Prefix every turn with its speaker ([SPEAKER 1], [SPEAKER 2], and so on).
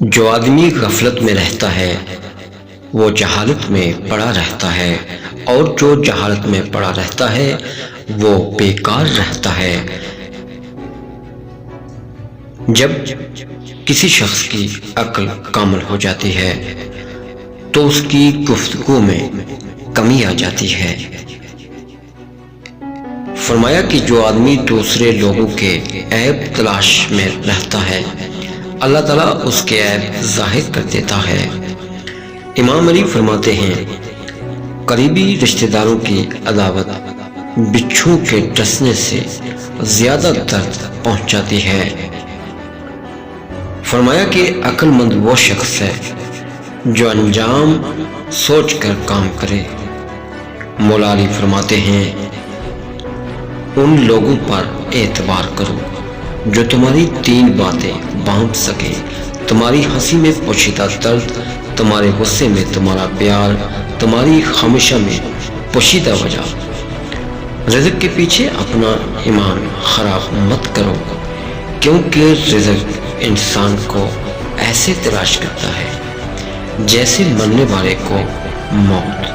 [SPEAKER 1] جو آدمی غفلت میں رہتا ہے وہ جہالت میں پڑا رہتا ہے، اور جو جہالت میں پڑا رہتا ہے وہ بیکار رہتا ہے۔ جب کسی شخص کی عقل کامل ہو جاتی ہے تو اس کی گفتگو میں کمی آ جاتی ہے۔ فرمایا کہ جو آدمی دوسرے لوگوں کے عیب تلاش میں رہتا ہے اللہ تعالیٰ اس کے عیب ظاہر کر دیتا ہے۔ امام علی فرماتے ہیں قریبی رشتہ داروں کی عداوت بچھو کے ڈسنے سے زیادہ درد پہنچاتی ہے۔ فرمایا کہ عقل مند وہ شخص ہے جو انجام سوچ کر کام کرے۔ مولا علی فرماتے ہیں ان لوگوں پر اعتبار کرو جو تمہاری 3 باتیں باندھ سکے، تمہاری ہنسی میں پوشیدہ درد، تمہارے غصے میں تمہارا پیار، تمہاری خاموشی میں پوشیدہ وجہ۔ رزق کے پیچھے اپنا ایمان خراب مت کرو، کیونکہ رزق انسان کو ایسے تلاش کرتا ہے جیسے مرنے والے کو موت۔